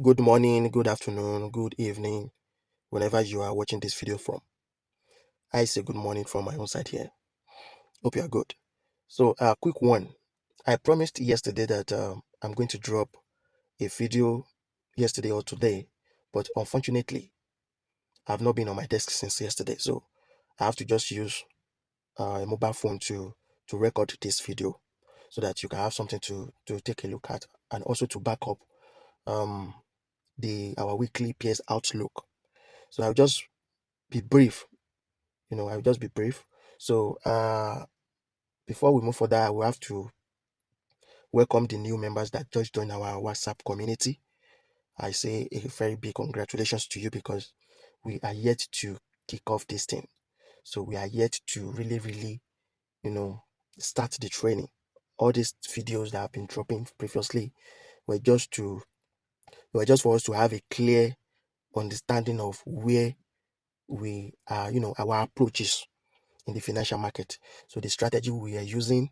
Good morning, good afternoon, good evening, whenever you are watching this video from. I say good morning from my own side here. Hope you are good. So, quick one. I promised yesterday that I'm going to drop a video yesterday or today, but unfortunately, I've not been on my desk since yesterday. So, I have to just use a mobile phone to record this video so that you can have something to take a look at and also to back up um, our weekly PS outlook. So, I'll just be brief. I'll just be brief. So, before we move further, I will have to welcome the new members that just joined our WhatsApp community. I say a very big congratulations to you because we are yet to kick off this thing. So, we are yet to really, really, you know, start the training. All these videos that have been dropping previously were just to were just for us to have a clear understanding of where we are, our approaches in the financial market. So the strategy we are using,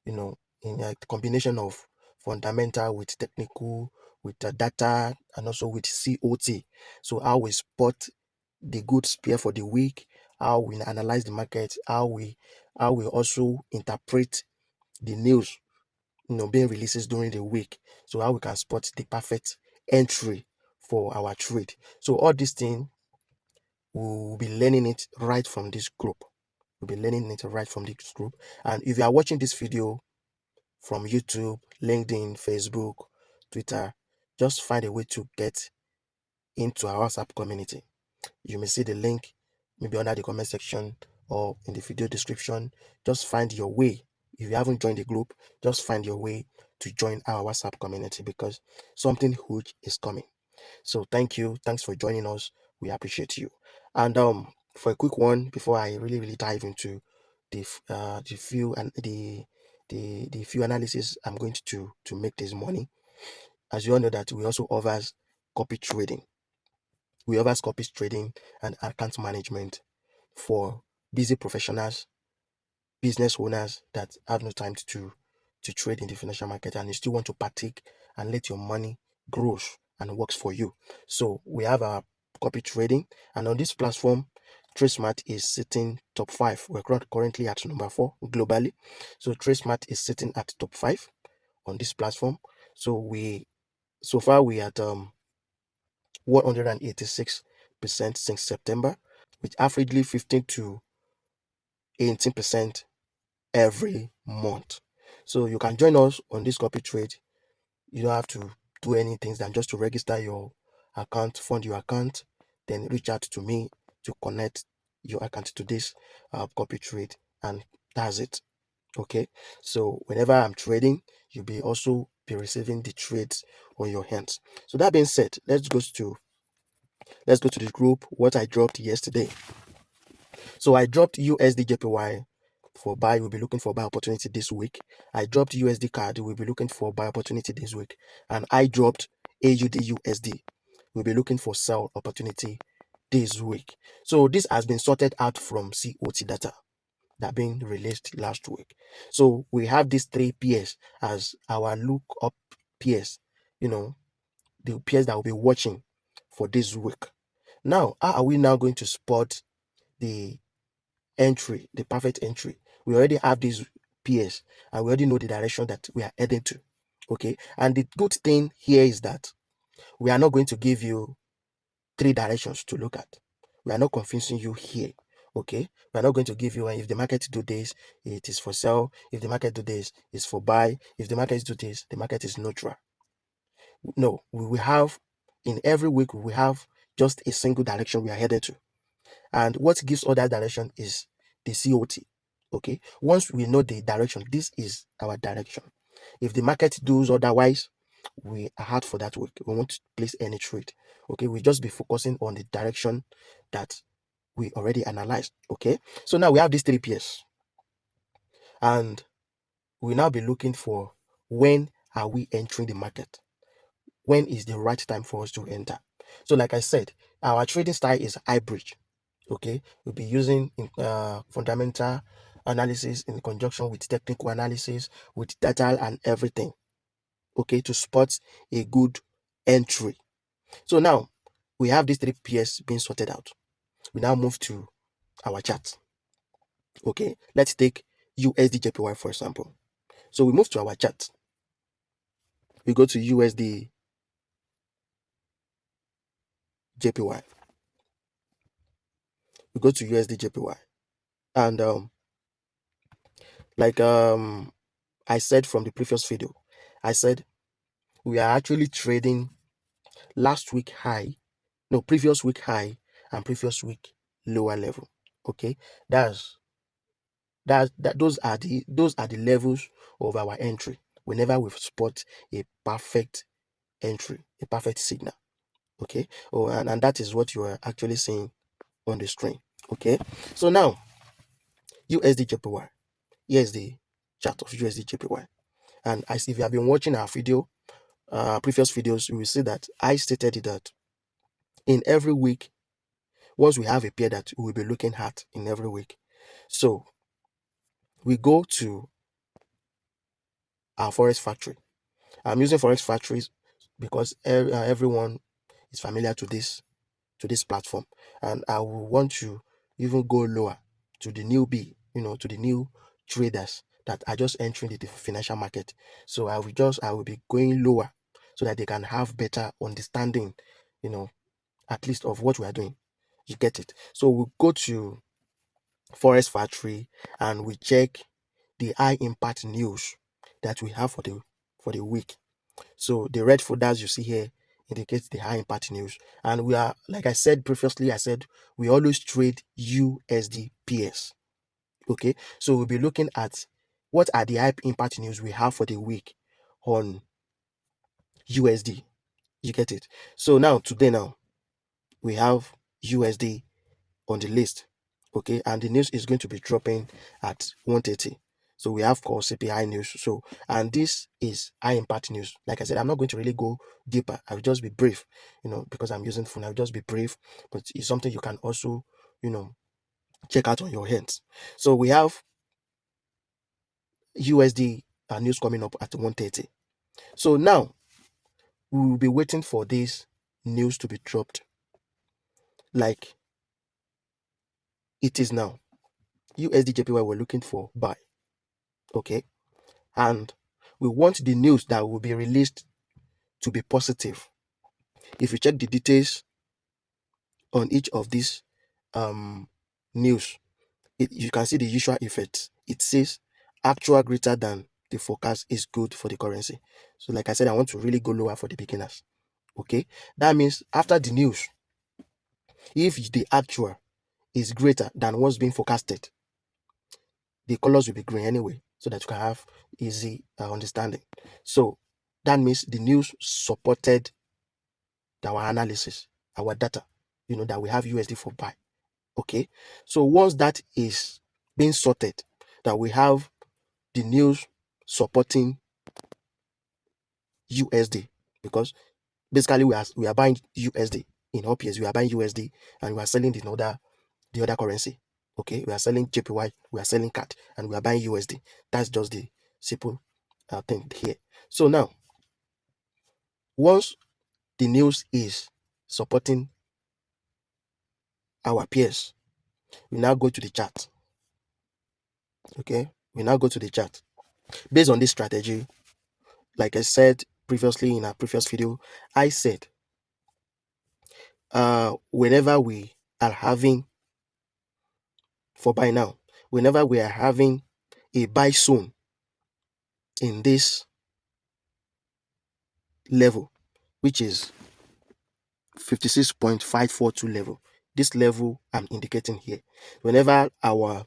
in a combination of fundamental with technical, with data, and also with COT. So how we spot the good pair for the week, how we analyze the market, how we also interpret the news, being releases during the week. So how we can spot the perfect entry for our trade. So all these things, we'll be learning it right from this group. We'll be learning it right from this group. And if you are watching this video from YouTube, LinkedIn, Facebook, Twitter, just find a way to get into our WhatsApp community. You may see the link maybe under the comment section or in the video description. Just find your way. If you haven't joined the group, just find your way to join our WhatsApp community because something huge is coming. So thank you. Thanks for joining us. We appreciate you. And for a quick one, before I really, really dive into the few and the few analysis I'm going to make this morning, as you all know that we also offers copy trading. We offer copy trading and account management for busy professionals, business owners that have no time to trade in the financial market and you still want to partake and let your money grow and works for you. So we have our copy trading, and on this platform, TradeSmart is sitting top 5. We're currently at number 4 globally. So TradeSmart is sitting at top 5 on this platform. So far we at 186% since September, with averagely 15 to 18% every month. So you can join us on this copy trade. You don't have to do anything than just to register your account, fund your account, then reach out to me to connect your account to this copy trade, and that's it. Okay, so whenever I'm trading, you'll be also be receiving the trades on your hands. So that being said, let's go to the group what I dropped yesterday. So I dropped USDJPY for buy. We'll be looking for buy opportunity this week. I dropped USD CAD. We'll be looking for buy opportunity this week. And I dropped AUDUSD. We'll be looking for sell opportunity this week. So this has been sorted out from COT data that been released last week. So we have these 3 pairs as our look up pairs, the pairs that we'll be watching for this week. Now, how are we now going to spot the entry, the perfect entry? We already have these pairs and we already know the direction that we are heading to. Okay, and the good thing here is that we are not going to give you 3 directions to look at. We are not confusing you here. Okay, we are not going to give you, if the market do this, it is for sell. If the market do this, it's for buy. If the market do this, the market is neutral. No, we will have, in every week we will have just a single direction we are headed to. And what gives other direction is the COT. Okay, once we know the direction, this is our direction. If the market does otherwise, we are hard for that week. We won't place any trade. Okay, we just be focusing on the direction that we already analyzed. Okay, so now we have these 3 pairs, and we now be looking for when are we entering the market. When is the right time for us to enter? So like I said, our trading style is hybrid. Okay, we'll be using fundamental analysis in conjunction with technical analysis, with data and everything. Okay, to spot a good entry. So now we have these three pairs being sorted out. We now move to our chart. Okay, let's take USDJPY for example. So we move to our chart. We go to USDJPY. We go to USDJPY, and like I said from the previous video, I said we are actually trading last week high, no, previous week high and previous week lower level. Okay, that's those are the levels of our entry whenever we spot a perfect entry, a perfect signal. Okay, and that is what you are actually seeing on the screen. Okay, so now USDJPY, here's the chart of USDJPY. And as if you have been watching our video, previous videos, you will see that I stated that in every week, once we have a pair that we will be looking at in every week. So we go to our Forex factory. I'm using Forex factories because everyone is familiar to this platform, and I will want to even go lower to the newbie, to the new traders that are just entering the financial market. So I will be going lower so that they can have better understanding, at least of what we are doing. You get it? So we go to Forex factory and we check the high impact news that we have for the week. So the red folders you see here indicates the high impact news. And we are, like I said previously, we always trade USDPS. Okay, so we'll be looking at what are the high impact news we have for the week on USD. You get it? So now today we have USD on the list. Okay, and the news is going to be dropping at 1:30. So we have core CPI news. So, and this is high impact news. Like I said, I'm not going to really go deeper. I will just be brief, because I'm using phone. I'll just be brief, but it's something you can also, check out on your hands. So we have USD news coming up at 1:30. So now we will be waiting for this news to be dropped, like it is now. USDJPY we're looking for buy. Okay, and we want the news that will be released to be positive. If you check the details on each of these news, you can see the usual effects. It says actual greater than the forecast is good for the currency. So like I said, I want to really go lower for the beginners. Okay, that means after the news, if the actual is greater than what's being forecasted, the colors will be green anyway, so that you can have easy understanding. So that means the news supported our analysis, our data, that we have USD for buy. Okay, so once that is being sorted, that we have the news supporting USD, because basically we are buying USD in OPS, we are buying USD and we are selling the other currency. Okay, we are selling JPY, we are selling CAD, and we are buying USD. That's just the simple thing here. So now, once the news is supporting our peers, we now go to the chart. Okay, we now go to the chart. Based on this strategy, like I said previously in our previous video, I said whenever we are having, for buy now, whenever we are having a buy zone in this level, which is 56.542 level, this level I'm indicating here, whenever our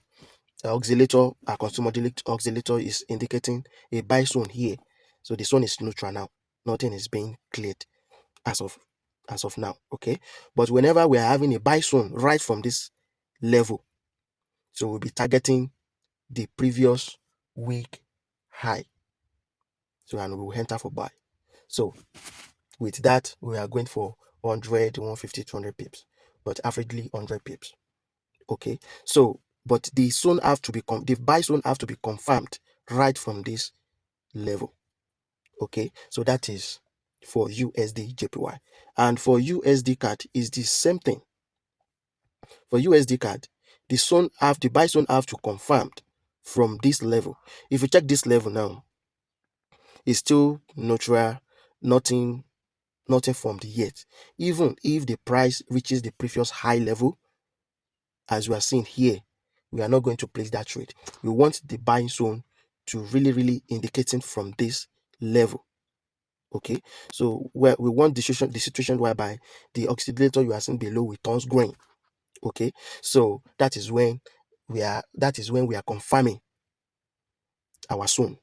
oscillator, our consumer oscillator is indicating a buy zone here, so the zone is neutral now, nothing is being cleared as of now. Okay, but whenever we are having a buy zone right from this level, so we'll be targeting the previous week high, so and we will enter for buy. So with that, we are going for 100, 150, 200 pips, but averagely 100 pips. Okay, so but the zone have to be the buy zone have to be confirmed right from this level. Okay, so that is for USDJPY. And for USD CAD is the same thing. For USD CAD, the buy zone have to confirmed from this level. If you check this level now, it's still neutral, nothing formed yet. Even if the price reaches the previous high level, as we are seeing here, we are not going to place that trade. We want the buying zone to really indicating from this level. Okay, so where we want the situation whereby the oscillator you are seeing below will turns green. Okay, so that is when we are confirming our zone.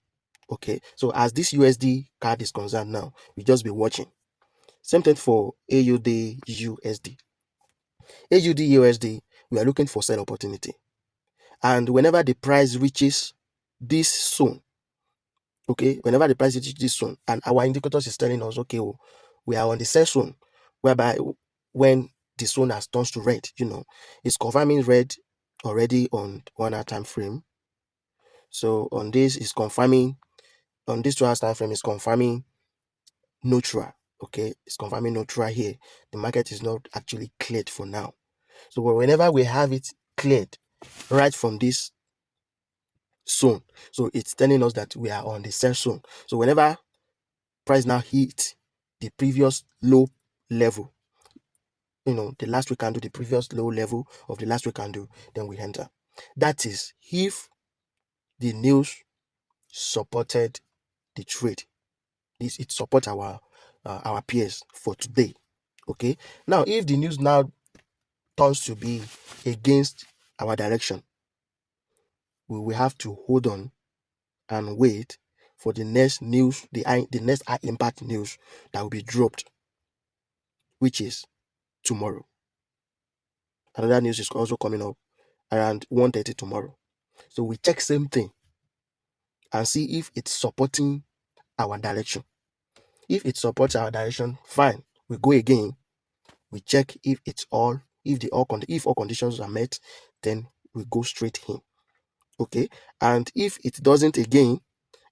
Okay, so as this USD CAD is concerned now, we just be watching. Same thing for AUDUSD. AUDUSD, we are looking for sell opportunity, and whenever the price reaches this zone, okay, whenever the price reaches this zone, and our indicators is telling us, okay, we are on the sell zone, whereby when the zone has turned to red, it's confirming red already on 1 hour time frame. So on this is confirming, on this 2 hours time frame is confirming neutral. Okay, it's confirming neutral here. The market is not actually cleared for now. So whenever we have it cleared right from this zone, so it's telling us that we are on the sell zone. So whenever price now hit the previous low level, the last week candle, the previous low level of the last week candle, then we enter. That is if the news supported the trade. It supports our peers for today. Okay, now if the news now turns to be against our direction, we will have to hold on and wait for the next news, the next high impact news that will be dropped, which is tomorrow. Another news is also coming up around 1:30 tomorrow. So we check same thing and see if it's supporting our direction. If it supports our direction, fine. We go again. We check if all conditions are met, then we go straight in. Okay, and if it doesn't again,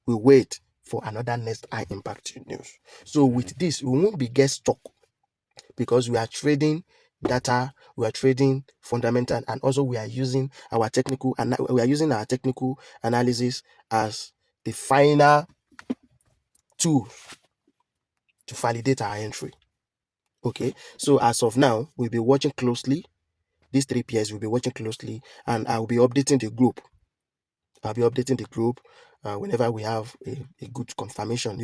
we wait for another next high impact news. So with this, we won't be get stuck, because we are trading data, we are trading fundamental, and also we are using our technical analysis as the final tool to validate our entry. Okay, so as of now, we'll be watching closely. These 3 pairs will be watching closely, and I'll be updating the group. Whenever we have a good confirmation,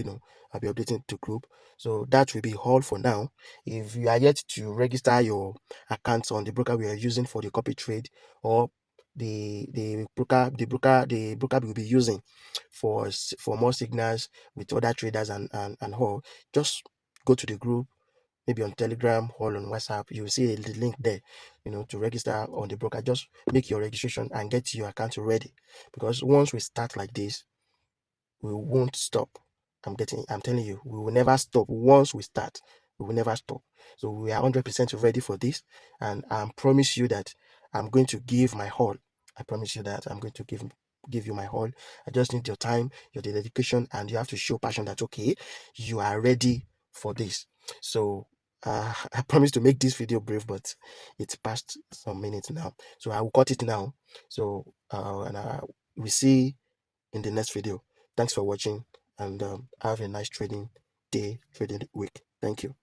I'll be updating the group. So that will be all for now. If you are yet to register your accounts on the broker we are using for the copy trade, or the broker will be using for more signals with other traders and all, just go to the group, maybe on Telegram or on WhatsApp. You will see the link there, to register on the broker. Just make your registration and get your account ready, because once we start like this, we won't stop. I'm telling you, we will never stop. Once we start, we will never stop. So we are 100% ready for this, and I promise you that I'm going to give my all. I promise you that I'm going to give you my all. I just need your time, your dedication, and you have to show passion that, okay, you are ready for this. So I promise to make this video brief, but it's past some minutes now, so I will cut it now. So we see in the next video. Thanks for watching, and have a nice trading day, trading week. Thank you.